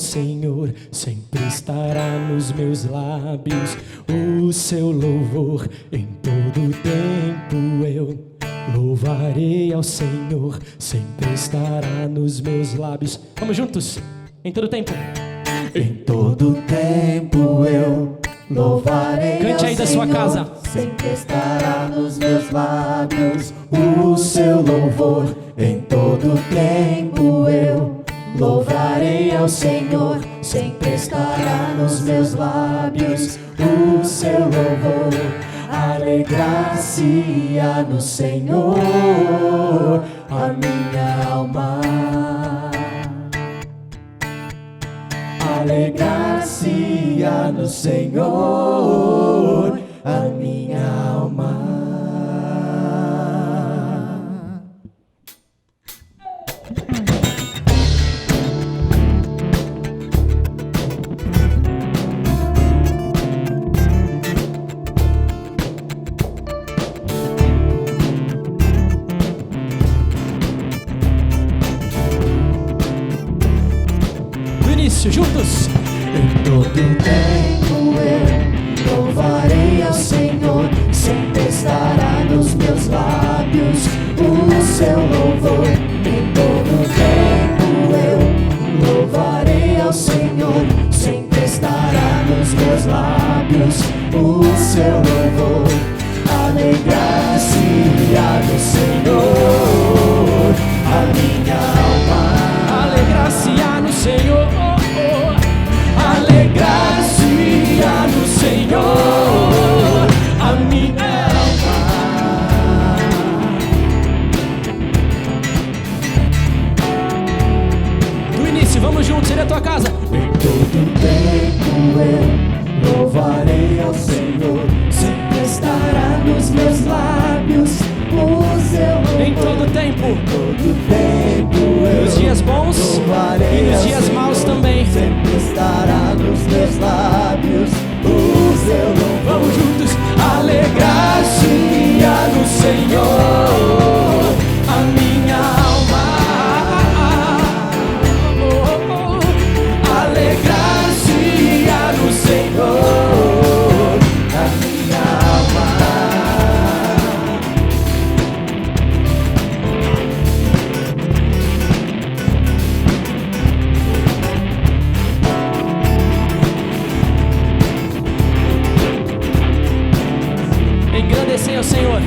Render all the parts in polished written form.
Senhor, sempre estará nos meus lábios o seu louvor. Em todo tempo eu louvarei ao Senhor, sempre estará nos meus lábios. Vamos juntos, em todo tempo. Em todo tempo eu louvarei. Cante aí da sua casa. Sempre estará nos meus lábios o seu louvor. Em todo tempo eu louvarei ao Senhor, sempre estará nos meus lábios o seu louvor. Alegrar-se-á no Senhor a minha alma. Alegrar-se-á no Senhor a minha alma. Juntos. Em todo tempo eu louvarei ao Senhor, sempre estará nos meus lábios o seu louvor. Em todo tempo eu louvarei ao Senhor, sempre estará nos meus lábios o seu louvor. Alegrar-se-á no Senhor a minha alma. Alegrar-se-á no Senhor. Alegrar-se-á no Senhor a minha alma. Do início, vamos juntos, ele é a tua casa. Em todo tempo eu louvarei ao Senhor, sempre estará nos meus lábios o seu louvor. Em todo tempo. Em todo tempo eu nos dias bons louvarei e nos ao dias Senhor, maus também. sempre estará nos meus lábios o seu louvor. Vamos juntos. Alegrar-se-á no Senhor a minha alma. Alegrar-se-á no Senhor a minha alma. Engrandecei ao Senhor.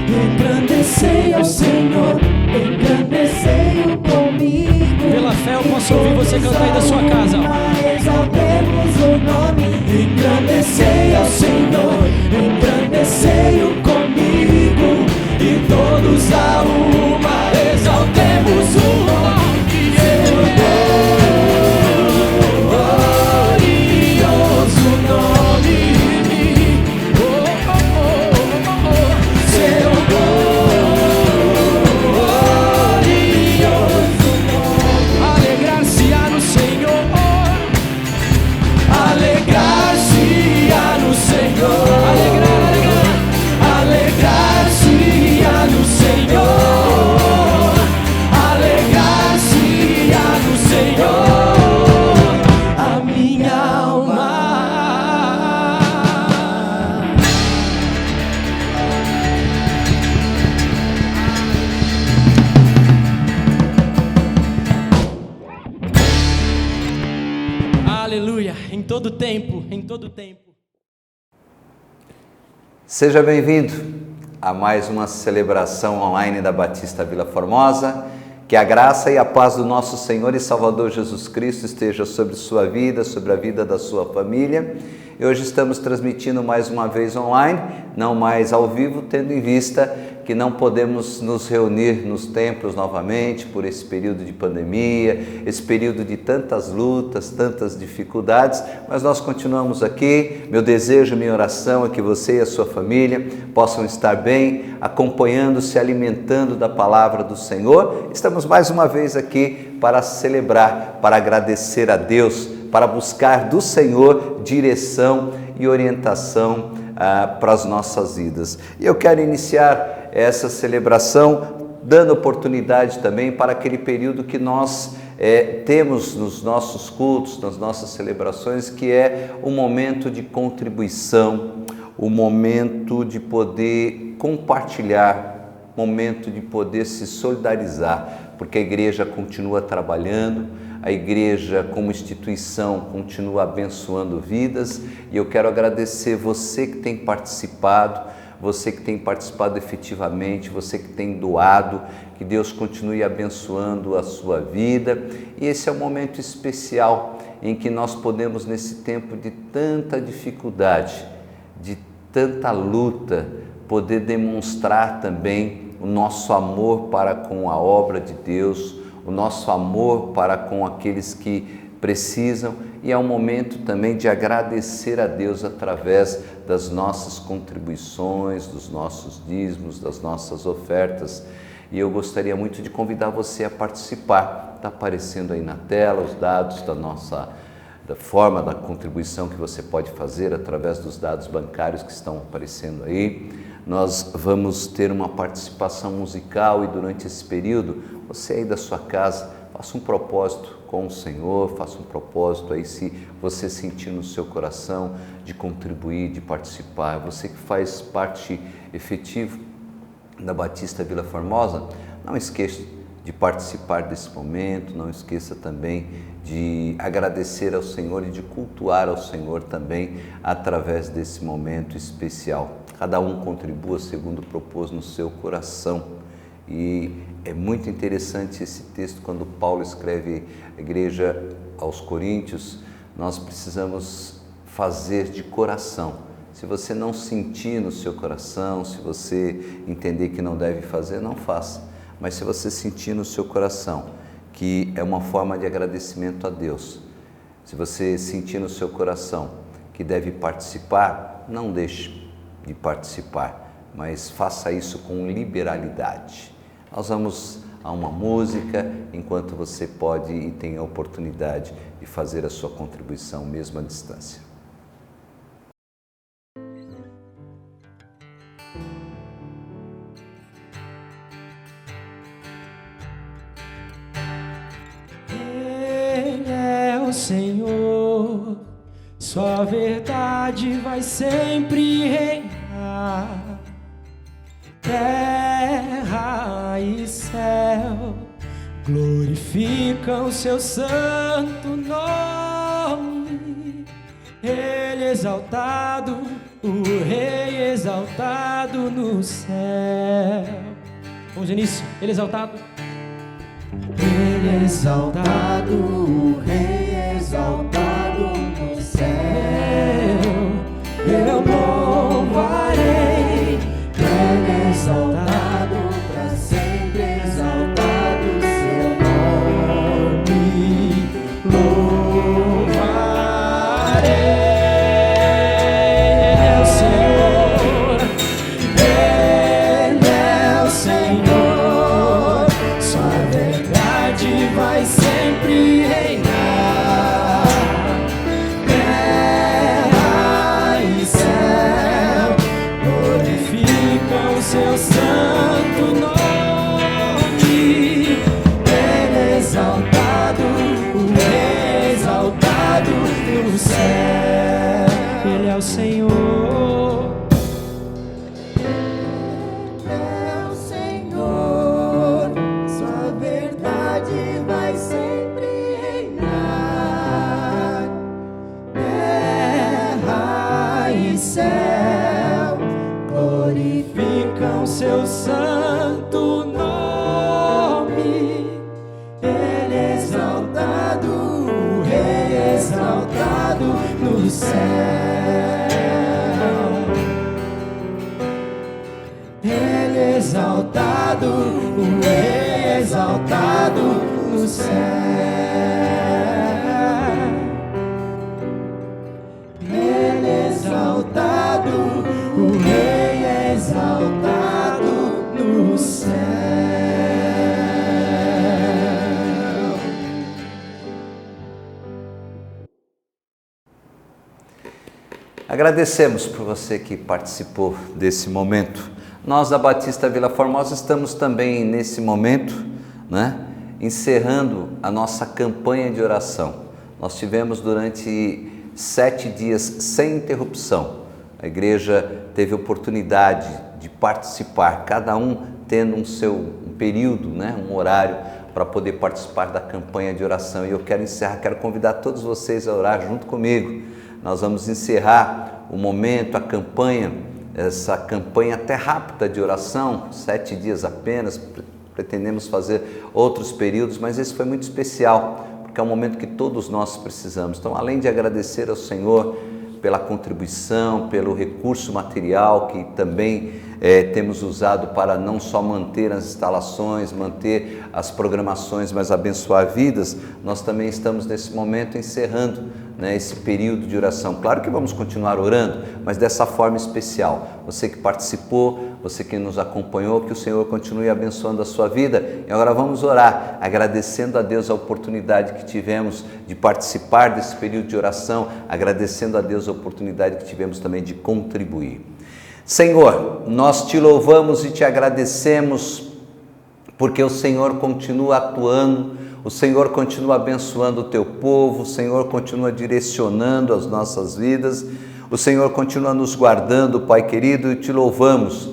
Engrandecei ao Senhor, engrandecei-o comigo. Pela fé eu posso ouvir você cantar aí da sua casa. Exaltemos o nome. Engrandecei ao Senhor, engrandecei-o comigo. E todos a uma exaltemos o nome. Glorioso nome. Alegrar-se-á no Senhor. Alegrar-se-á no Senhor. Alegrar-se-á no Senhor. Alegrar-se-á no Senhor a minha alma. Aleluia. Em todo tempo, em todo tempo. Seja bem-vindo a mais uma celebração online da Batista Vila Formosa. Que a graça e a paz do nosso Senhor e Salvador Jesus Cristo esteja sobre sua vida, sobre a vida da sua família. E hoje estamos transmitindo mais uma vez online, não mais ao vivo, tendo em vista que não podemos nos reunir nos templos novamente por esse período de pandemia, esse período de tantas lutas, tantas dificuldades, mas nós continuamos aqui. Meu desejo, minha oração é que você e a sua família possam estar bem, acompanhando, se alimentando da palavra do Senhor. Estamos mais uma vez aqui para celebrar, para agradecer a Deus, para buscar do Senhor direção e orientação para as nossas vidas. E eu quero iniciar essa celebração dando oportunidade também para aquele período que nós temos nos nossos cultos, nas nossas celebrações, que é o momento de contribuição, o momento de poder compartilhar, momento de poder se solidarizar, porque a igreja continua trabalhando, a igreja como instituição continua abençoando vidas, e eu quero agradecer você que tem participado, efetivamente, você que tem doado, que Deus continue abençoando a sua vida. E esse é um momento especial em que nós podemos, nesse tempo de tanta dificuldade, de tanta luta, poder demonstrar também o nosso amor para com a obra de Deus, o nosso amor para com aqueles que precisam, e é um momento também de agradecer a Deus através das nossas contribuições, dos nossos dízimos, das nossas ofertas. E eu gostaria muito de convidar você a participar. Está aparecendo aí na tela os dados da forma da contribuição que você pode fazer através dos dados bancários que estão aparecendo aí. Nós vamos ter uma participação musical, e durante esse período, você aí da sua casa, faça um propósito com o Senhor, faça um propósito aí, se você sentir no seu coração, de contribuir, de participar. Você que faz parte efetiva da Batista Vila Formosa, não esqueça de participar desse momento, não esqueça também de agradecer ao Senhor e de cultuar ao Senhor também através desse momento especial. Cada um contribua segundo propôs no seu coração. E é muito interessante esse texto quando Paulo escreve à igreja aos Coríntios. Nós precisamos fazer de coração. Se você não sentir no seu coração, se você entender que não deve fazer, não faça. Mas se você sentir no seu coração que é uma forma de agradecimento a Deus, se você sentir no seu coração que deve participar, não deixe de participar, mas faça isso com liberalidade. Nós vamos a uma música, enquanto você pode e tem a oportunidade de fazer a sua contribuição mesmo à distância. Ele é o Senhor, sua verdade vai sempre reinar. Terra e céu glorificam seu santo nome. Ele exaltado, o Rei exaltado no céu. Vamos no início. Ele exaltado. Ele exaltado, o Rei exaltado no céu. Eu louvarei. Ele exaltado, para sempre exaltado seu nome. Louvarei. Ele é o Senhor, Ele é o Senhor. Sua verdade vai sempre reinar. Terra e céu glorificam seu santo nome. Ele é exaltado, o Rei exaltado no céu. Ele é o Senhor. Ele é o Senhor, sua verdade vai sempre reinar. Terra e céu glorificam seu santo nome. Ele é exaltado, o Rei exaltado no céu. Ele é exaltado, o Rei exaltado no céu. Ele é exaltado, o Rei é exaltado no céu. Agradecemos por você que participou desse momento. Nós da Batista Vila Formosa estamos também nesse momento, né, encerrando a nossa campanha de oração. Nós tivemos durante 7 dias sem interrupção. A igreja teve oportunidade de participar, cada um tendo um período, um horário para poder participar da campanha de oração. E eu quero encerrar, quero convidar todos vocês a orar junto comigo. Nós vamos encerrar o momento, a campanha, essa campanha até rápida de oração, 7 dias apenas, pretendemos fazer outros períodos, mas esse foi muito especial, porque é um momento que todos nós precisamos. Então, além de agradecer ao Senhor pela contribuição, pelo recurso material que também temos usado para não só manter as instalações, manter as programações, mas abençoar vidas, nós também estamos nesse momento encerrando esse período de oração. Claro que vamos continuar orando, mas dessa forma especial. Você que participou, você que nos acompanhou, que o Senhor continue abençoando a sua vida. E agora vamos orar, agradecendo a Deus a oportunidade que tivemos de participar desse período de oração, agradecendo a Deus a oportunidade que tivemos também de contribuir. Senhor, nós te louvamos e te agradecemos porque o Senhor continua atuando, o Senhor continua abençoando o teu povo, o Senhor continua direcionando as nossas vidas, o Senhor continua nos guardando, Pai querido, e te louvamos,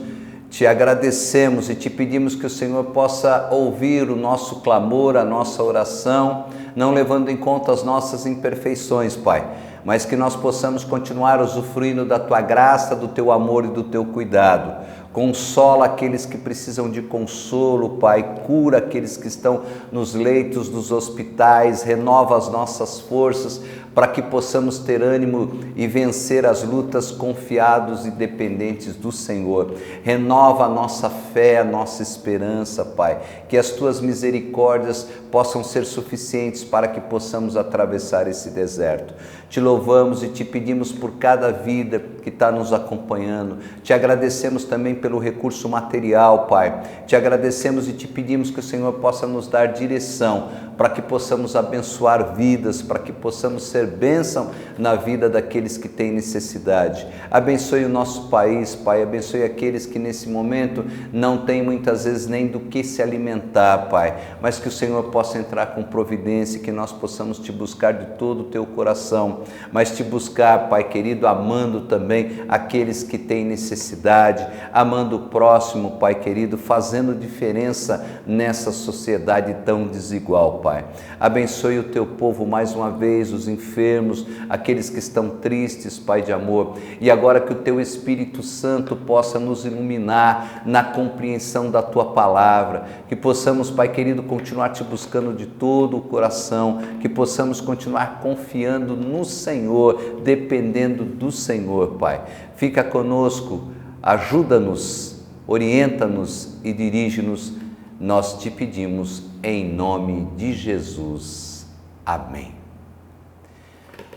te agradecemos e te pedimos que o Senhor possa ouvir o nosso clamor, a nossa oração, não levando em conta as nossas imperfeições, Pai, mas que nós possamos continuar usufruindo da tua graça, do teu amor e do teu cuidado. Consola aqueles que precisam de consolo, Pai, cura aqueles que estão nos leitos dos hospitais, renova as nossas forças para que possamos ter ânimo e vencer as lutas confiados e dependentes do Senhor. Renova a nossa fé, a nossa esperança, Pai, que as tuas misericórdias possam ser suficientes para que possamos atravessar esse deserto. Te louvamos e te pedimos por cada vida que está nos acompanhando. Te agradecemos também pelo recurso material, Pai. Te agradecemos e te pedimos que o Senhor possa nos dar direção para que possamos abençoar vidas, para que possamos ser bênção na vida daqueles que têm necessidade. Abençoe o nosso país, Pai. Abençoe aqueles que nesse momento não têm muitas vezes nem do que se alimentar, Pai. Mas que o Senhor possa entrar com providência e que nós possamos te buscar de todo o teu coração. Mas te buscar, Pai querido, amando também aqueles que têm necessidade, amando o próximo, Pai querido, fazendo diferença nessa sociedade tão desigual, Pai. Abençoe o teu povo mais uma vez, os enfermos, aqueles que estão tristes, Pai de amor. E agora que o teu Espírito Santo possa nos iluminar na compreensão da tua palavra, que possamos, Pai querido, continuar te buscando de todo o coração, que possamos continuar confiando no Senhor, dependendo do Senhor, Pai. Fica conosco, ajuda-nos, orienta-nos e dirige-nos. Nós te pedimos em nome de Jesus. Amém.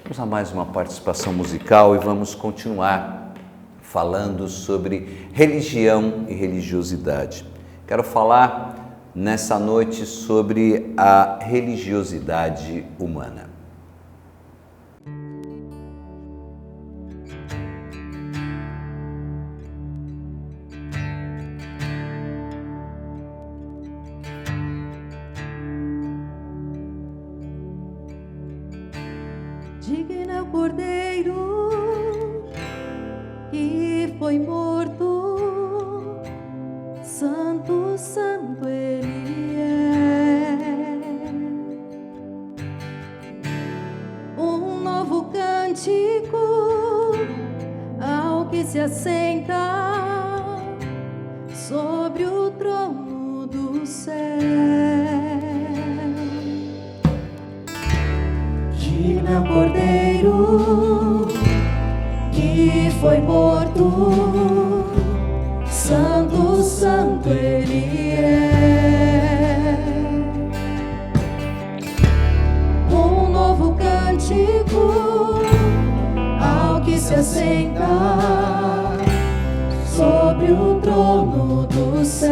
Vamos a mais uma participação musical e vamos continuar falando sobre religião e religiosidade. Quero falar nessa noite sobre a religiosidade humana. Digno é o Cordeiro que foi morto, santo, santo Ele é. Um novo cântico ao que se assenta sobre o trono do céu. Digno é o Cordeiro que foi morto, santo, santo Ele é. Um novo cântico ao que se assenta sobre o trono do céu.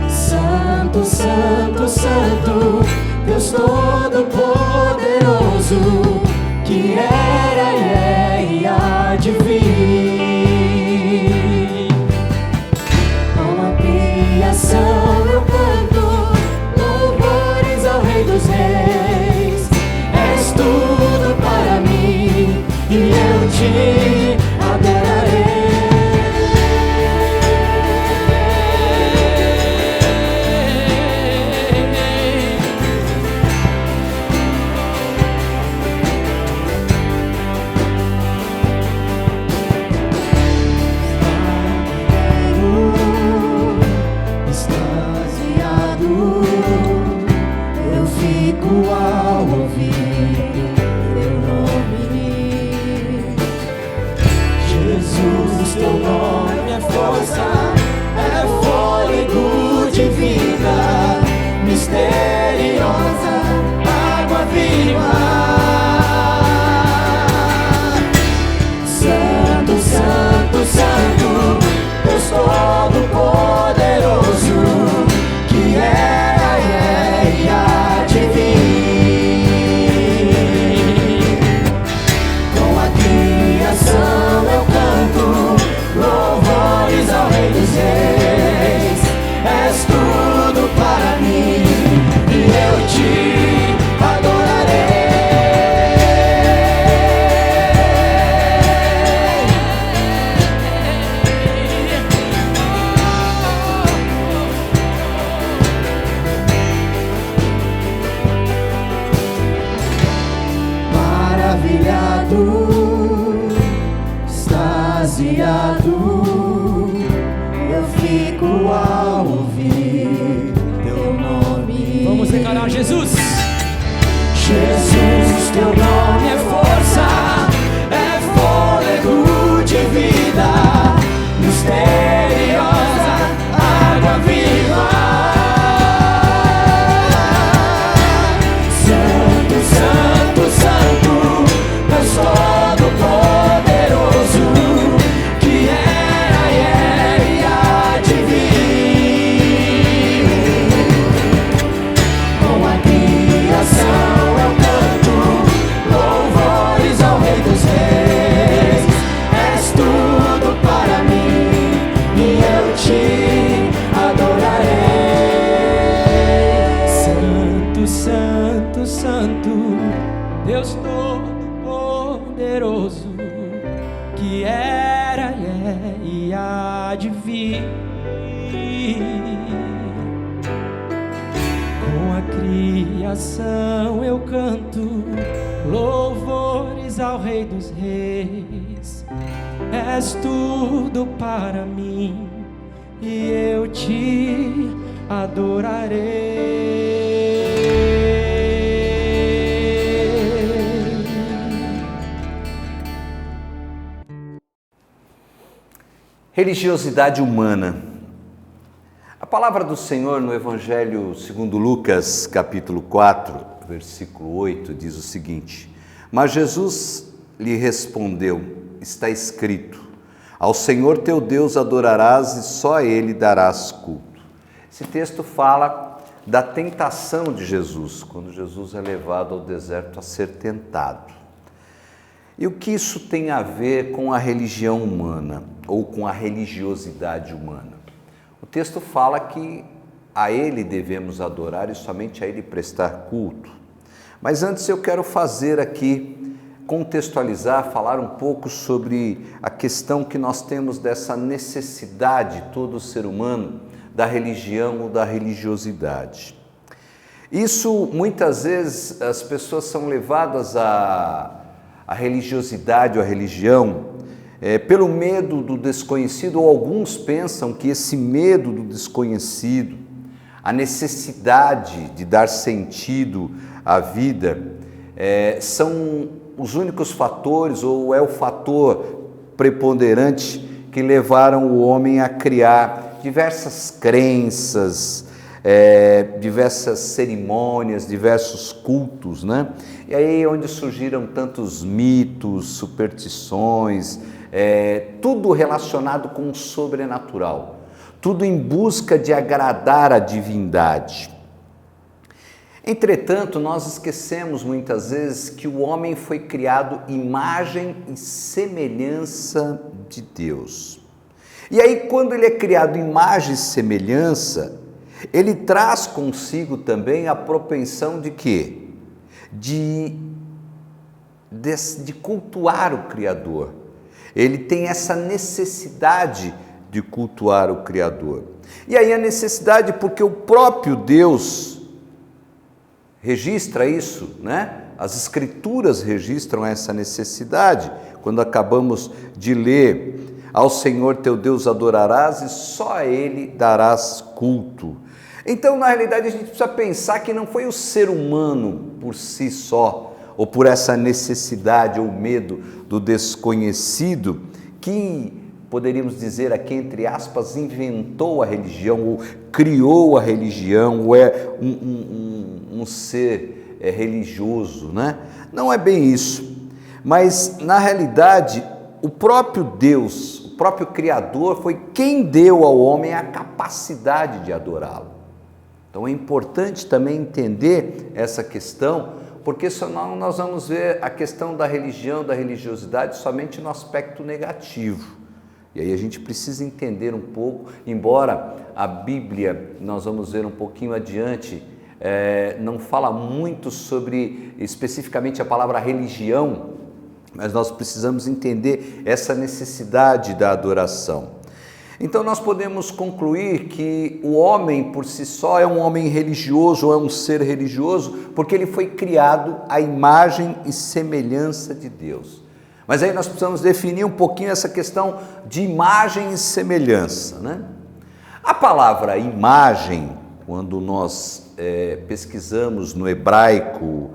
Santo, santo, santo, Deus Todo-Poderoso, que era, é e há de vir. Com a te adorarei. Ao ouvir teu nome, Jesus, teu nome é força, é fôlego de vida, misteriosa, água viva. Santo, Santo, Santo, Deus Todo-Poderoso, que era e há de vir. Eu canto louvores ao Rei dos Reis. És tudo para mim e eu te adorarei. Maravilhado, eu fico ao ouvir teu nome. Vamos declarar: Jesus. Jesus, teu nome é força, é fôlego de vida, misteriosa, água viva. Santo, Santo, Santo, Deus Todo-Poderoso, que era e há de vir. Com a criação eu canto louvores ao Rei dos Reis. És tudo para mim e eu te adorarei. Santo, Santo, Santo, Deus Todo-Poderoso, que era e há de vir. Com a criação eu canto louvores ao Rei dos Reis. És tudo para mim e eu te adorarei. Religiosidade humana. A palavra do Senhor no Evangelho segundo Lucas, capítulo 4, versículo 8, diz o seguinte: Mas Jesus lhe respondeu: está escrito, ao Senhor teu Deus adorarás e só a Ele darás culto. Esse texto fala da tentação de Jesus, quando Jesus é levado ao deserto a ser tentado. E o que isso tem a ver com a religião humana, ou com a religiosidade humana? O texto fala que a Ele devemos adorar e somente a Ele prestar culto. Mas antes eu quero fazer aqui, contextualizar, falar um pouco sobre a questão que nós temos dessa necessidade, todo ser humano, da religião ou da religiosidade. Isso, muitas vezes, as pessoas são levadas à religiosidade ou à religião pelo medo do desconhecido, ou alguns pensam que esse medo do desconhecido, a necessidade de dar sentido à vida, são os únicos fatores, ou é o fator preponderante que levaram o homem a criar diversas crenças, diversas cerimônias, diversos cultos, né? E aí é onde surgiram tantos mitos, superstições, tudo relacionado com o sobrenatural, tudo em busca de agradar a divindade. Entretanto, nós esquecemos muitas vezes que o homem foi criado imagem e semelhança de Deus. E aí, quando ele é criado imagem e semelhança, ele traz consigo também a propensão de quê? De de cultuar o Criador. Ele tem essa necessidade de cultuar o Criador. E aí a necessidade porque o próprio Deus registra isso, né? As Escrituras registram essa necessidade. Quando acabamos de ler, ao Senhor teu Deus adorarás e só a Ele darás culto. Então, na realidade, a gente precisa pensar que não foi o ser humano por si só, ou por essa necessidade ou medo do desconhecido, que poderíamos dizer aqui, entre aspas, inventou a religião, ou criou a religião, ou é um ser religioso, né? Não é bem isso, mas na realidade o próprio Deus, o próprio Criador foi quem deu ao homem a capacidade de adorá-lo. Então é importante também entender essa questão, porque senão nós vamos ver a questão da religião, da religiosidade somente no aspecto negativo. E aí a gente precisa entender um pouco, embora a Bíblia, nós vamos ver um pouquinho adiante, não fala muito sobre especificamente a palavra religião, mas nós precisamos entender essa necessidade da adoração. Então nós podemos concluir que o homem por si só é um homem religioso ou é um ser religioso porque ele foi criado à imagem e semelhança de Deus. Mas aí nós precisamos definir um pouquinho essa questão de imagem e semelhança, né? A palavra imagem, quando nós pesquisamos no hebraico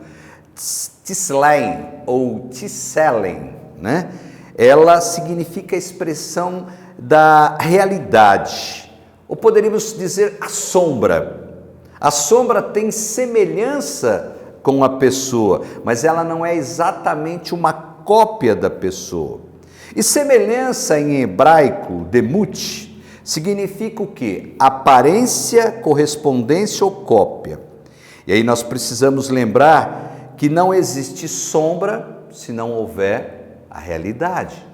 tislein ou tiselen, né? Ela significa a expressão da realidade, ou poderíamos dizer a sombra. A sombra tem semelhança com a pessoa, mas ela não é exatamente uma cópia da pessoa. E semelhança em hebraico, demut, significa o quê? Aparência, correspondência ou cópia. E aí nós precisamos lembrar que não existe sombra se não houver a realidade.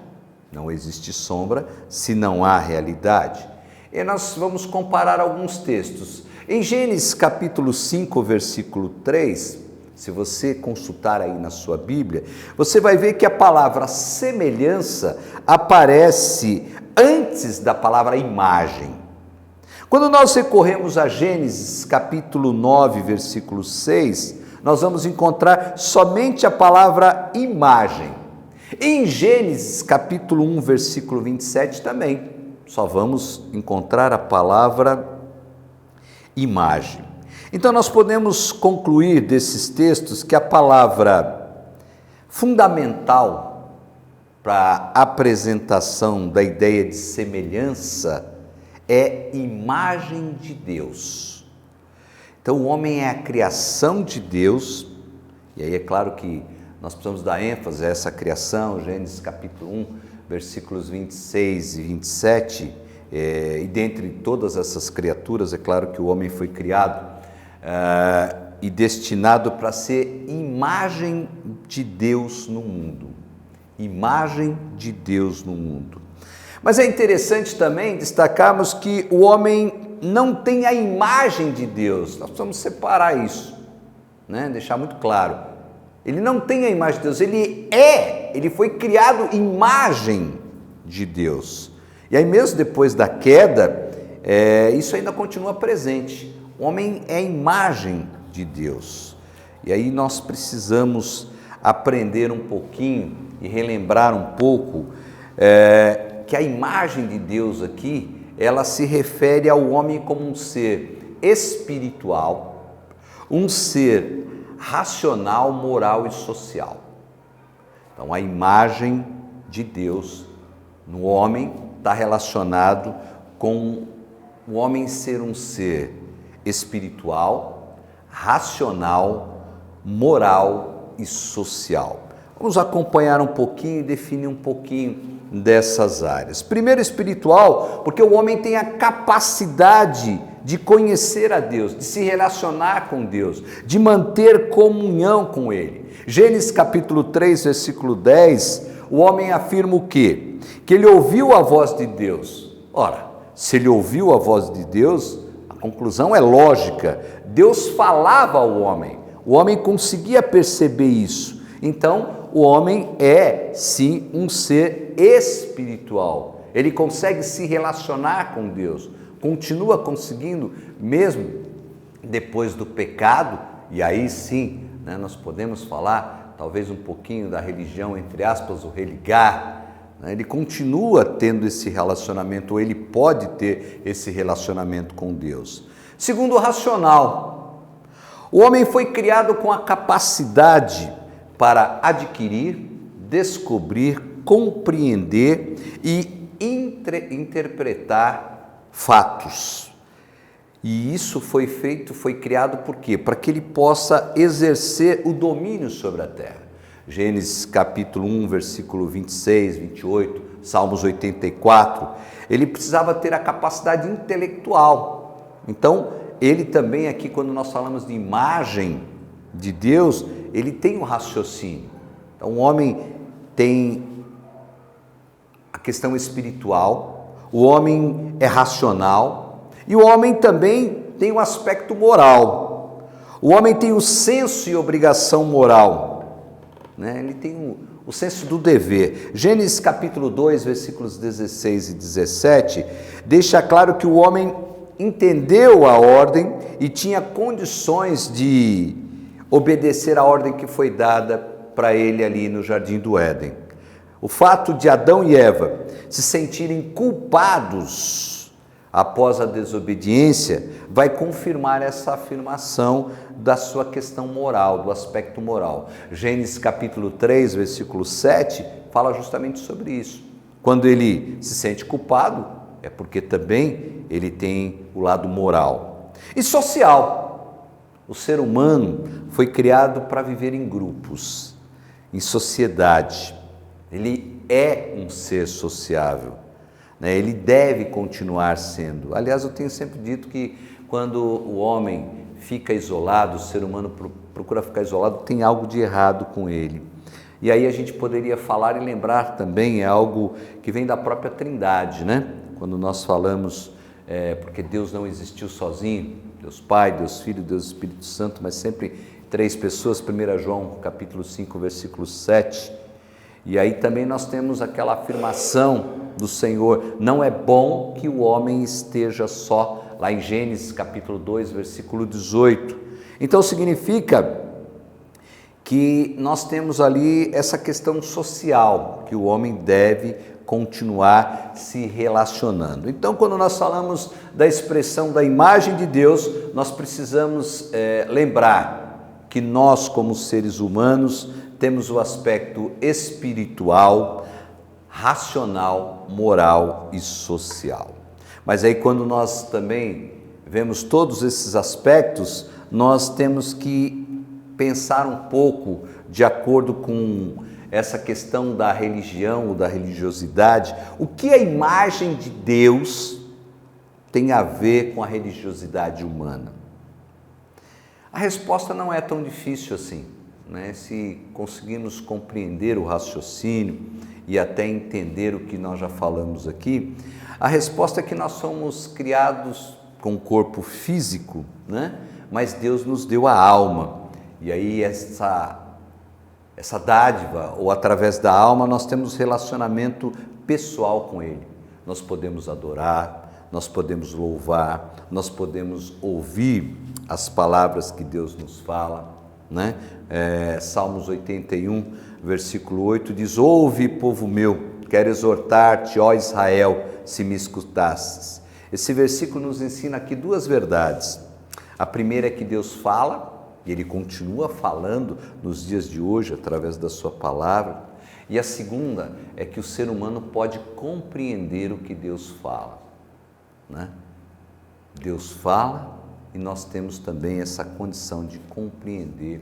Não existe sombra se não há realidade. E nós vamos comparar alguns textos. Em Gênesis capítulo 5, versículo 3, se você consultar aí na sua Bíblia, você vai ver que a palavra semelhança aparece antes da palavra imagem. Quando nós recorremos a Gênesis capítulo 9, versículo 6, nós vamos encontrar somente a palavra imagem. Em Gênesis capítulo 1, versículo 27 também, só vamos encontrar a palavra imagem. Então nós podemos concluir desses textos que a palavra fundamental para a apresentação da ideia de semelhança é imagem de Deus. Então o homem é a criação de Deus, e aí é claro que nós precisamos dar ênfase a essa criação. Gênesis capítulo 1, versículos 26 e 27, e dentre todas essas criaturas, é claro que o homem foi criado e destinado para ser imagem de Deus no mundo. Imagem de Deus no mundo. Mas é interessante também destacarmos que o homem não tem a imagem de Deus. Nós precisamos separar isso, né? Deixar muito claro. Ele não tem a imagem de Deus, ele foi criado imagem de Deus. E aí mesmo depois da queda, isso ainda continua presente. O homem é a imagem de Deus. E aí nós precisamos aprender um pouquinho e relembrar um pouco que a imagem de Deus aqui, ela se refere ao homem como um ser espiritual, um ser racional, moral e social. Então a imagem de Deus no homem está relacionado com o homem ser um ser espiritual, racional, moral e social. Vamos acompanhar um pouquinho e definir um pouquinho dessas áreas. Primeiro, espiritual, porque o homem tem a capacidade de conhecer a Deus, de se relacionar com Deus, de manter comunhão com Ele. Gênesis capítulo 3, versículo 10, o homem afirma o quê? Que ele ouviu a voz de Deus. Ora, se ele ouviu a voz de Deus, a conclusão é lógica. Deus falava ao homem, o homem conseguia perceber isso. Então, o homem é sim um ser espiritual. Ele consegue se relacionar com Deus, continua conseguindo mesmo depois do pecado, e aí sim, né, nós podemos falar talvez um pouquinho da religião, entre aspas, o religar. Ele continua tendo esse relacionamento, ou ele pode ter esse relacionamento com Deus. Segundo, o racional. O homem foi criado com a capacidade para adquirir, descobrir, compreender e interpretar fatos. E isso foi criado por quê? Para que ele possa exercer o domínio sobre a terra. Gênesis capítulo 1, versículo 26, 28, Salmos 84, ele precisava ter a capacidade intelectual. Então, ele também aqui, quando nós falamos de imagem de Deus, ele tem um raciocínio. Então, o homem tem a questão espiritual, o homem é racional e o homem também tem um aspecto moral. O homem tem o senso e obrigação moral. Ele tem o senso do dever. Gênesis capítulo 2, versículos 16 e 17, deixa claro que o homem entendeu a ordem e tinha condições de obedecer a ordem que foi dada para ele ali no Jardim do Éden. O fato de Adão e Eva se sentirem culpados após a desobediência vai confirmar essa afirmação da sua questão moral, do aspecto moral. Gênesis capítulo 3, versículo 7, fala justamente sobre isso. Quando ele se sente culpado, é porque também ele tem o lado moral. E social. O ser humano foi criado para viver em grupos, em sociedade. Ele é um ser sociável. Ele deve continuar sendo. Aliás, eu tenho sempre dito que quando o homem fica isolado, o ser humano procura ficar isolado, tem algo de errado com ele. E aí a gente poderia falar e lembrar também, é algo que vem da própria Trindade, né? Quando nós falamos, porque Deus não existiu sozinho, Deus Pai, Deus Filho, Deus Espírito Santo, mas sempre três pessoas, 1 João capítulo 5, versículo 7. E aí também nós temos aquela afirmação do Senhor, não é bom que o homem esteja só, lá em Gênesis capítulo 2, versículo 18. Então significa que nós temos ali essa questão social, que o homem deve continuar se relacionando. Então, quando nós falamos da expressão da imagem de Deus, nós precisamos lembrar que nós, como seres humanos, temos o aspecto espiritual, racional, moral e social. Mas aí quando nós também vemos todos esses aspectos, nós temos que pensar um pouco de acordo com essa questão da religião ou da religiosidade, o que a imagem de Deus tem a ver com a religiosidade humana? A resposta não é tão difícil assim, né? Se conseguirmos compreender o raciocínio e até entender o que nós já falamos aqui, a resposta é que nós somos criados com um corpo físico, né? Mas Deus nos deu a alma, e aí essa dádiva, ou através da alma, nós temos relacionamento pessoal com Ele. Nós podemos adorar, nós podemos louvar, nós podemos ouvir as palavras que Deus nos fala, né? Salmos 81, versículo 8 diz: ouve, povo meu, quero exortar-te, ó Israel, se me escutasses. Esse versículo nos ensina aqui duas verdades. A primeira é que Deus fala, e Ele continua falando nos dias de hoje através da sua palavra. E a segunda é que o ser humano pode compreender o que Deus fala, né? Deus fala e nós temos também essa condição de compreender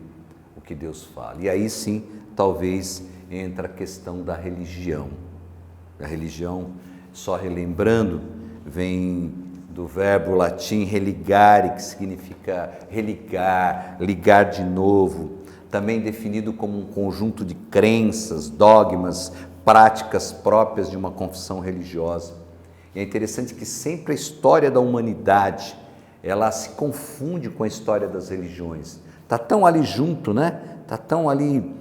o que Deus fala. E aí sim, talvez entra a questão da religião. A religião, só relembrando, vem do verbo latim religare, que significa religar, ligar de novo, também definido como um conjunto de crenças, dogmas, práticas próprias de uma confissão religiosa. E é interessante que sempre a história da humanidade, ela se confunde com a história das religiões. Está tão ali junto, né? Está tão ali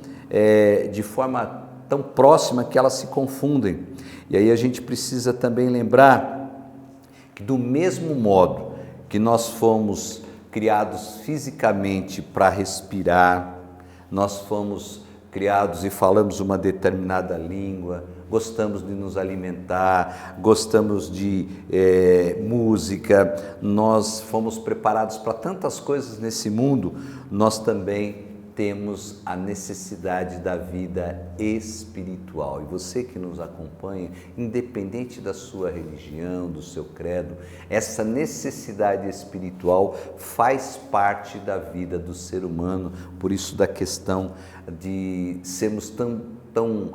de forma tão próxima que elas se confundem. E aí a gente precisa também lembrar que do mesmo modo que nós fomos criados fisicamente para respirar, nós fomos criados e falamos uma determinada língua, gostamos de nos alimentar, gostamos de música, nós fomos preparados para tantas coisas nesse mundo, nós também temos a necessidade da vida espiritual. E você que nos acompanha, independente da sua religião, do seu credo, essa necessidade espiritual faz parte da vida do ser humano, por isso da questão de sermos tão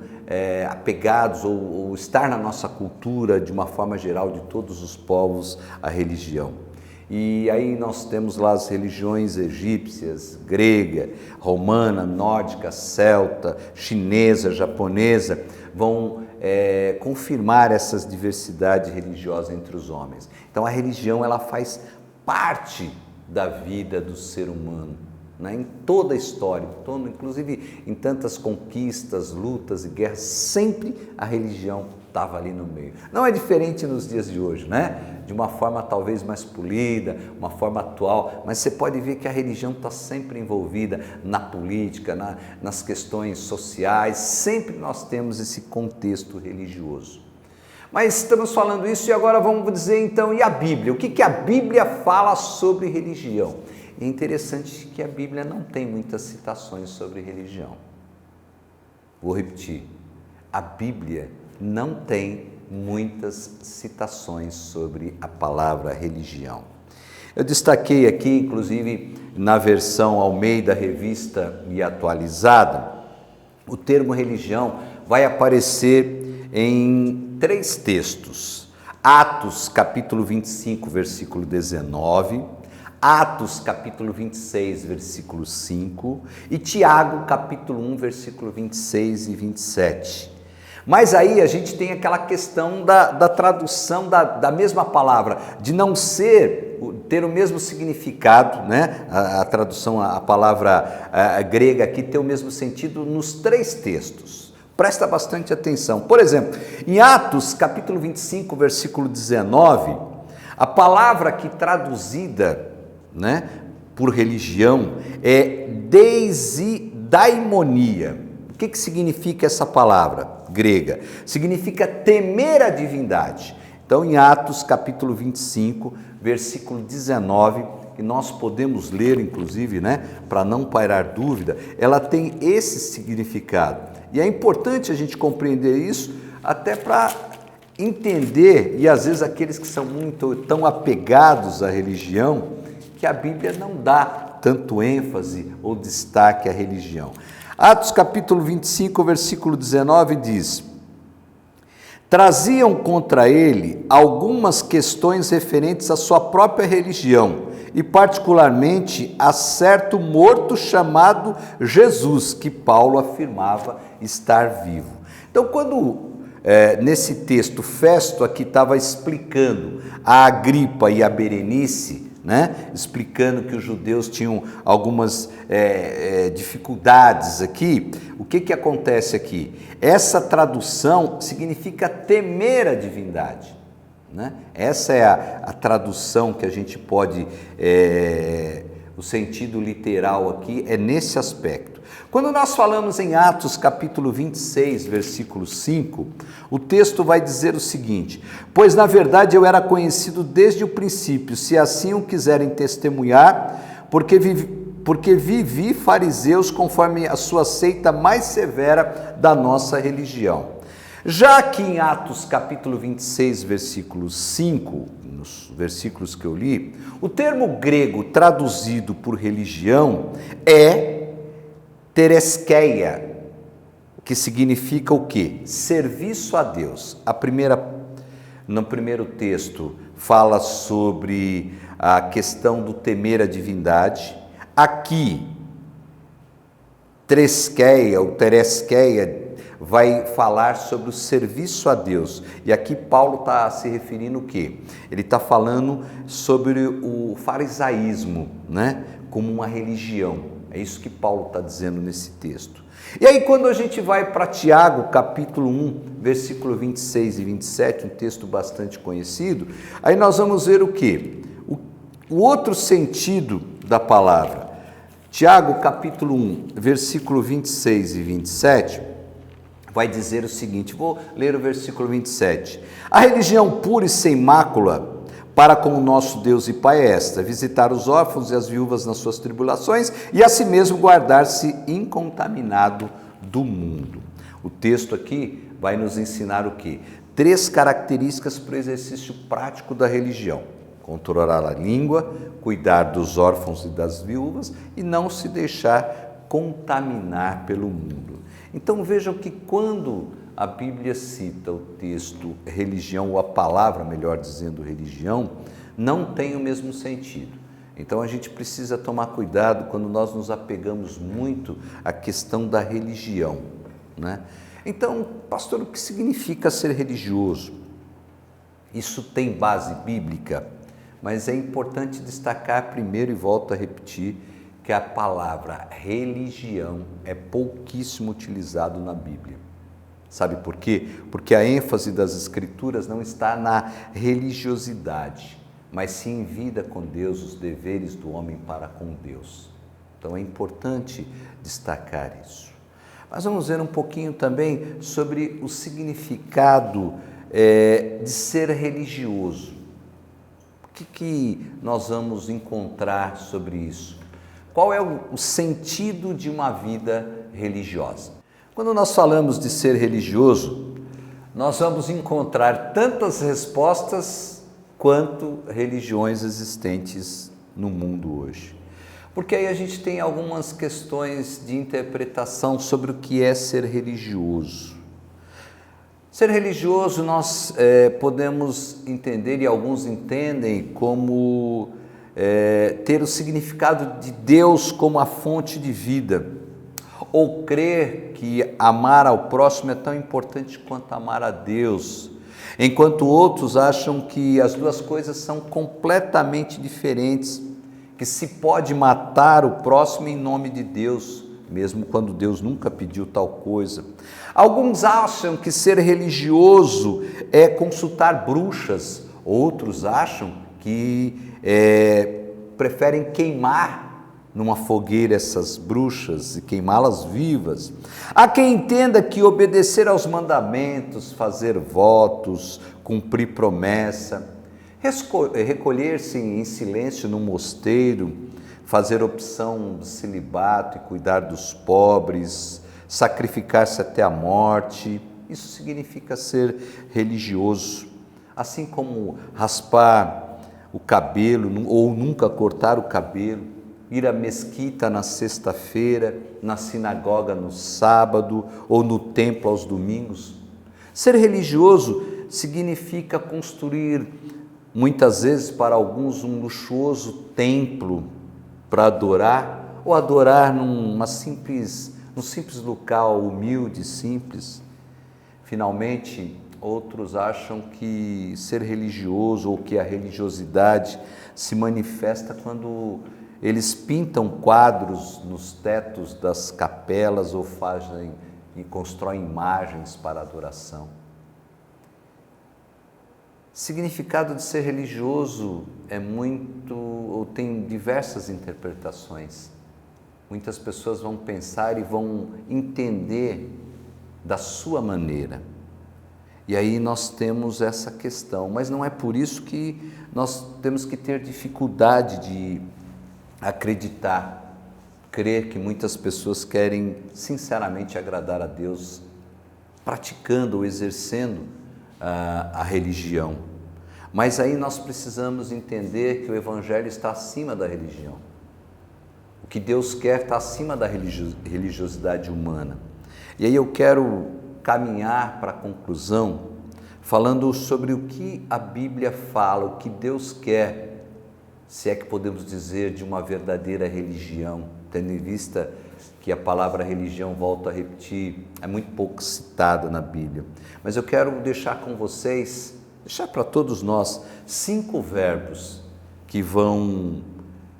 apegados ou estar na nossa cultura, de uma forma geral, de todos os povos, a religião. E aí nós temos lá as religiões egípcias, grega, romana, nórdica, celta, chinesa, japonesa, vão confirmar essas diversidades religiosas entre os homens. Então a religião ela faz parte da vida do ser humano, né? Em toda a história, inclusive em tantas conquistas, lutas e guerras, sempre a religião estava ali no meio. Não é diferente nos dias de hoje, né? De uma forma talvez mais polida, uma forma atual, mas você pode ver que a religião está sempre envolvida na política, nas questões sociais, sempre nós temos esse contexto religioso. Mas estamos falando isso e agora vamos dizer então, e a Bíblia? O que a Bíblia fala sobre religião? É interessante que a Bíblia não tem muitas citações sobre religião. Vou repetir, a Bíblia não tem muitas citações sobre a palavra religião. Eu destaquei aqui, inclusive na versão Almeida Revista e Atualizada, o termo religião vai aparecer em 3 textos. Atos capítulo 25, versículo 19, Atos capítulo 26, versículo 5 e Tiago capítulo 1, versículo 26 e 27. Mas aí a gente tem aquela questão da tradução da mesma palavra, de não ter o mesmo significado, né? A tradução, a palavra grega aqui tem o mesmo sentido nos 3 textos. Presta bastante atenção. Por exemplo, em Atos capítulo 25, versículo 19, a palavra aqui traduzida, né, por religião é desidaimonia. O que significa essa palavra grega? Significa temer a divindade. Então, em Atos capítulo 25, versículo 19, que nós podemos ler, inclusive, né, para não pairar dúvida, ela tem esse significado. E é importante a gente compreender isso, até para entender, e às vezes aqueles que são tão apegados à religião, que a Bíblia não dá tanto ênfase ou destaque à religião. Atos capítulo 25, versículo 19 diz: traziam contra ele algumas questões referentes à sua própria religião e particularmente a certo morto chamado Jesus, que Paulo afirmava estar vivo. Então, quando nesse texto Festo aqui estava explicando a Agripa e a Berenice, né? Explicando que os judeus tinham algumas dificuldades aqui, o que acontece aqui? Essa tradução significa temer a divindade, né? Essa é a tradução que a gente pode, o sentido literal aqui é nesse aspecto. Quando nós falamos em Atos capítulo 26, versículo 5, o texto vai dizer o seguinte: pois na verdade eu era conhecido desde o princípio, se assim o quiserem testemunhar, porque vivi fariseus conforme a sua seita mais severa da nossa religião. Já aqui em Atos capítulo 26, versículo 5, nos versículos que eu li, o termo grego traduzido por religião é tereskeia, que significa o quê? Serviço a Deus. No primeiro texto fala sobre a questão do temer a divindade. Aqui, treskeia ou tereskeia vai falar sobre o serviço a Deus. E aqui Paulo está se referindo o quê? Ele está falando sobre o farisaísmo, né? Como uma religião. É isso que Paulo está dizendo nesse texto. E aí quando a gente vai para Tiago, capítulo 1, versículo 26 e 27, um texto bastante conhecido, aí nós vamos ver o quê? O outro sentido da palavra. Tiago, capítulo 1, versículo 26 e 27, vai dizer o seguinte, vou ler o versículo 27. A religião pura e sem mácula para com o nosso Deus e Pai é esta: visitar os órfãos e as viúvas nas suas tribulações e a si mesmo guardar-se incontaminado do mundo. O texto aqui vai nos ensinar o quê? 3 características para o exercício prático da religião: controlar a língua, cuidar dos órfãos e das viúvas e não se deixar contaminar pelo mundo. Então vejam que quando a Bíblia cita o texto religião, ou a palavra, melhor dizendo, religião, não tem o mesmo sentido. Então a gente precisa tomar cuidado quando nós nos apegamos muito à questão da religião, né? Então, pastor, o que significa ser religioso? Isso tem base bíblica, mas é importante destacar primeiro, e volto a repetir, que a palavra religião é pouquíssimo utilizado na Bíblia. Sabe por quê? Porque a ênfase das Escrituras não está na religiosidade, mas sim em vida com Deus, os deveres do homem para com Deus. Então é importante destacar isso. Mas vamos ver um pouquinho também sobre o significado de ser religioso. O que nós vamos encontrar sobre isso? Qual é o sentido de uma vida religiosa? Quando nós falamos de ser religioso, nós vamos encontrar tantas respostas quanto religiões existentes no mundo hoje. Porque aí a gente tem algumas questões de interpretação sobre o que é ser religioso. Ser religioso nós podemos entender, e alguns entendem, como ter o significado de Deus como a fonte de vida, ou crer que amar ao próximo é tão importante quanto amar a Deus, enquanto outros acham que as duas coisas são completamente diferentes, que se pode matar o próximo em nome de Deus, mesmo quando Deus nunca pediu tal coisa. Alguns acham que ser religioso é consultar bruxas, outros acham que preferem queimar numa fogueira essas bruxas e queimá-las vivas. Há quem entenda que obedecer aos mandamentos, fazer votos, cumprir promessa, recolher-se em silêncio no mosteiro, fazer opção de celibato e cuidar dos pobres, sacrificar-se até a morte, isso significa ser religioso. Assim como raspar o cabelo ou nunca cortar o cabelo, ir à mesquita na sexta-feira, na sinagoga no sábado ou no templo aos domingos. Ser religioso significa construir, muitas vezes para alguns, um luxuoso templo para adorar, ou adorar num simples local humilde, simples. Finalmente, outros acham que ser religioso ou que a religiosidade se manifesta quando eles pintam quadros nos tetos das capelas ou fazem e constroem imagens para adoração. Significado de ser religioso tem diversas interpretações. Muitas pessoas vão pensar e vão entender da sua maneira. E aí nós temos essa questão, mas não é por isso que nós temos que ter dificuldade de acreditar, crer que muitas pessoas querem sinceramente agradar a Deus, praticando ou exercendo a religião. Mas aí nós precisamos entender que o Evangelho está acima da religião. O que Deus quer está acima da religiosidade humana. E aí eu quero caminhar para a conclusão, falando sobre o que a Bíblia fala, o que Deus quer, se é que podemos dizer, de uma verdadeira religião, tendo em vista que a palavra religião, volto a repetir, é muito pouco citada na Bíblia. Mas eu quero deixar com vocês, deixar para todos nós, 5 verbos que vão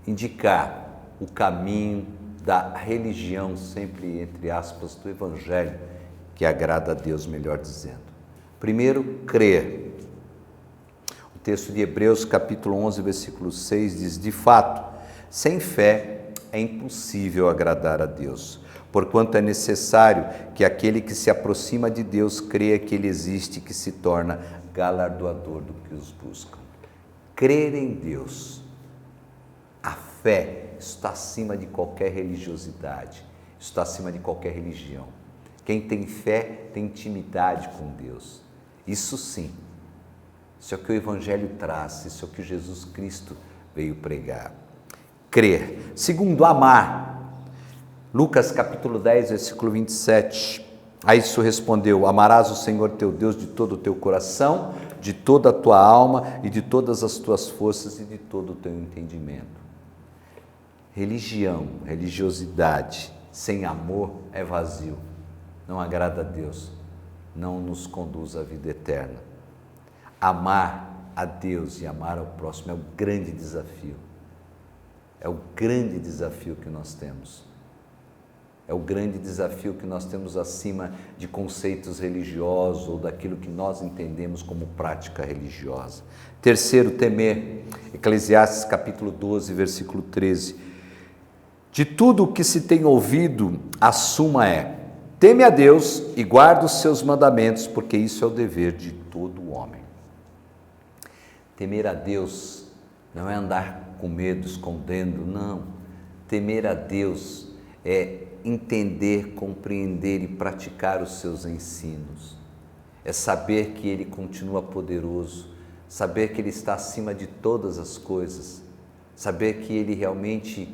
indicar o caminho da religião, sempre entre aspas, do Evangelho, que agrada a Deus, melhor dizendo. Primeiro, crer. O texto de Hebreus, capítulo 11, versículo 6, diz: de fato, sem fé é impossível agradar a Deus, porquanto é necessário que aquele que se aproxima de Deus creia que Ele existe e que se torna galardoador do que os buscam. Crer em Deus, a fé está acima de qualquer religiosidade, está acima de qualquer religião. Quem tem fé tem intimidade com Deus. Isso sim, isso é o que o Evangelho traz, isso é o que Jesus Cristo veio pregar. Crer. Segundo, amar. Lucas capítulo 10, versículo 27. A isso respondeu: amarás o Senhor teu Deus de todo o teu coração, de toda a tua alma e de todas as tuas forças e de todo o teu entendimento. Religião, religiosidade sem amor é vazio, não agrada a Deus, não nos conduz à vida eterna. Amar a Deus e amar ao próximo é o grande desafio. É o grande desafio que nós temos. É o grande desafio que nós temos acima de conceitos religiosos ou daquilo que nós entendemos como prática religiosa. Terceiro, temer. Eclesiastes capítulo 12, versículo 13. De tudo o que se tem ouvido, a suma é: teme a Deus e guarda os seus mandamentos, porque isso é o dever de todo homem. Temer a Deus não é andar com medo, escondendo, não. Temer a Deus é entender, compreender e praticar os seus ensinos. É saber que Ele continua poderoso, saber que Ele está acima de todas as coisas, saber que Ele realmente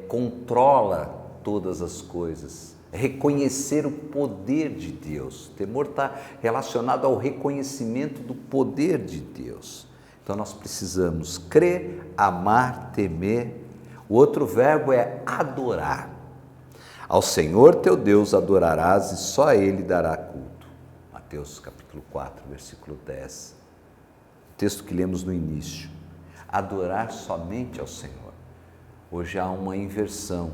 controla todas as coisas, reconhecer o poder de Deus. O temor está relacionado ao reconhecimento do poder de Deus. Então nós precisamos crer, amar, temer. O outro verbo é adorar. Ao Senhor teu Deus adorarás e só a Ele dará culto. Mateus capítulo 4, versículo 10. O texto que lemos no início. Adorar somente ao Senhor. Hoje há uma inversão.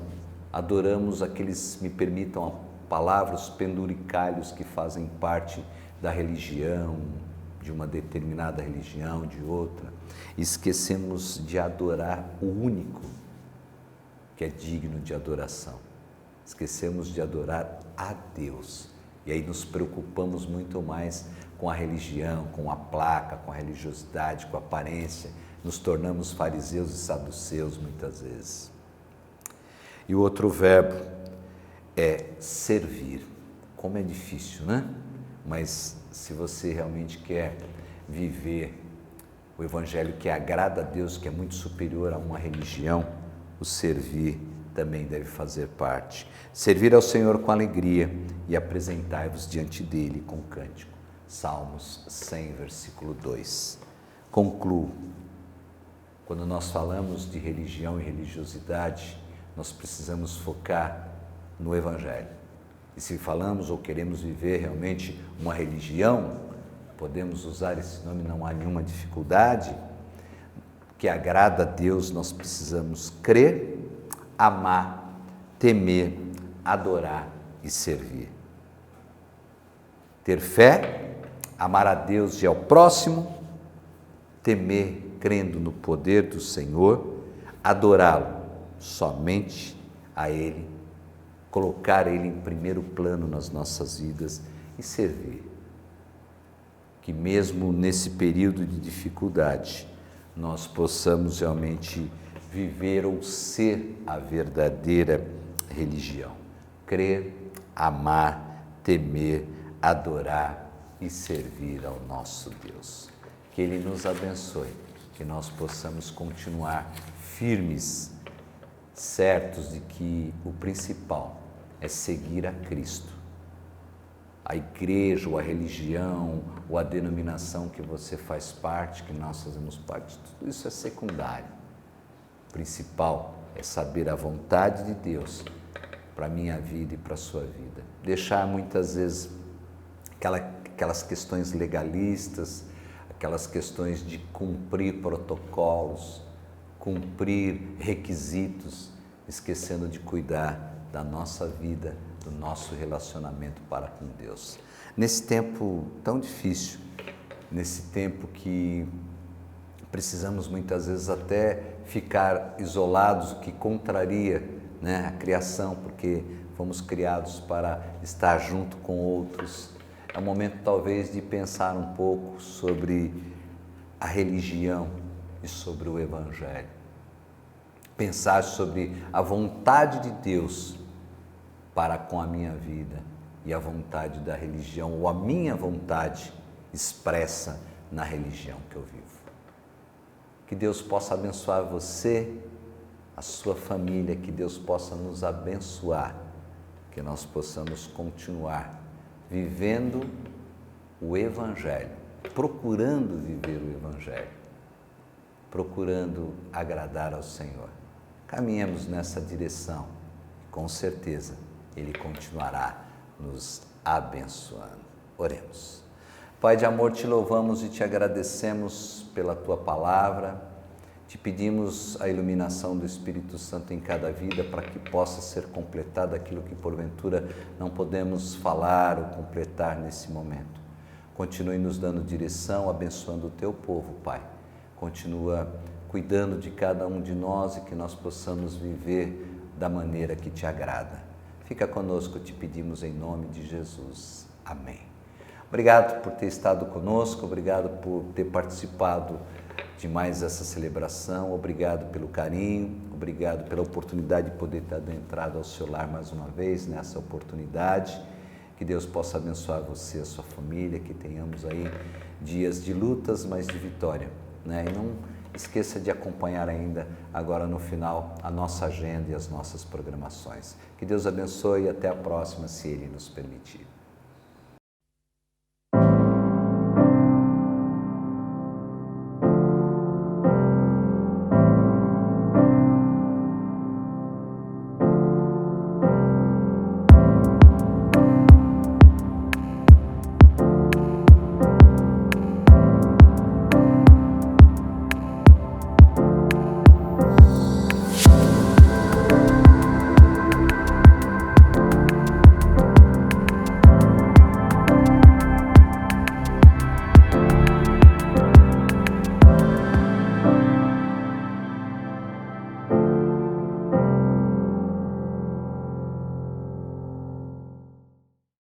Adoramos aqueles, me permitam a palavra, os penduricalhos que fazem parte da religião, de uma determinada religião, de outra. Esquecemos de adorar o único que é digno de adoração. Esquecemos de adorar a Deus. E aí nos preocupamos muito mais com a religião, com a placa, com a religiosidade, com a aparência. Nos tornamos fariseus e saduceus muitas vezes. E o outro verbo é servir. Como é difícil, né? Mas se você realmente quer viver o Evangelho que agrada a Deus, que é muito superior a uma religião, o servir também deve fazer parte. Servir ao Senhor com alegria e apresentai-vos diante dele com cântico. Salmos 100, versículo 2. Concluo. Quando nós falamos de religião e religiosidade, nós precisamos focar no Evangelho. E se falamos ou queremos viver realmente uma religião, podemos usar esse nome, não há nenhuma dificuldade, que agrada a Deus, nós precisamos crer, amar, temer, adorar e servir. Ter fé, amar a Deus e ao próximo, temer, crendo no poder do Senhor, adorá-lo somente a Ele, colocar Ele em primeiro plano nas nossas vidas e servir. Que mesmo nesse período de dificuldade, nós possamos realmente viver ou ser a verdadeira religião. Crer, amar, temer, adorar e servir ao nosso Deus. Que Ele nos abençoe, que nós possamos continuar firmes, certos de que o principal é seguir a Cristo. A igreja, ou a religião, ou a denominação que você faz parte, que nós fazemos parte, tudo isso é secundário. O principal é saber a vontade de Deus para a minha vida e para a sua vida. Deixar muitas vezes aquelas questões legalistas, aquelas questões de cumprir protocolos, cumprir requisitos, esquecendo de cuidar da nossa vida, do nosso relacionamento para com Deus. Nesse tempo tão difícil, nesse tempo que precisamos muitas vezes até ficar isolados, o que contraria, né, a criação, porque fomos criados para estar junto com outros. É um momento talvez de pensar um pouco sobre a religião e sobre o Evangelho. Pensar sobre a vontade de Deus para com a minha vida e a vontade da religião, ou a minha vontade expressa na religião que eu vivo. Que Deus possa abençoar você, a sua família, que Deus possa nos abençoar, que nós possamos continuar vivendo o Evangelho, procurando viver o Evangelho, procurando agradar ao Senhor. Caminhemos nessa direção e com certeza Ele continuará nos abençoando. Oremos. Pai de amor, te louvamos e te agradecemos pela Tua palavra. Te pedimos a iluminação do Espírito Santo em cada vida para que possa ser completado aquilo que porventura não podemos falar ou completar nesse momento. Continue nos dando direção, abençoando o Teu povo, Pai. Continua cuidando de cada um de nós e que nós possamos viver da maneira que Te agrada. Fica conosco, te pedimos em nome de Jesus. Amém. Obrigado por ter estado conosco, obrigado por ter participado de mais essa celebração, obrigado pelo carinho, obrigado pela oportunidade de poder ter adentrado ao seu lar mais uma vez nessa oportunidade. Que Deus possa abençoar você, a sua família, que tenhamos aí dias de lutas, mas de vitória, né? E não esqueça de acompanhar ainda, agora no final, a nossa agenda e as nossas programações. Que Deus abençoe e até a próxima, se Ele nos permitir.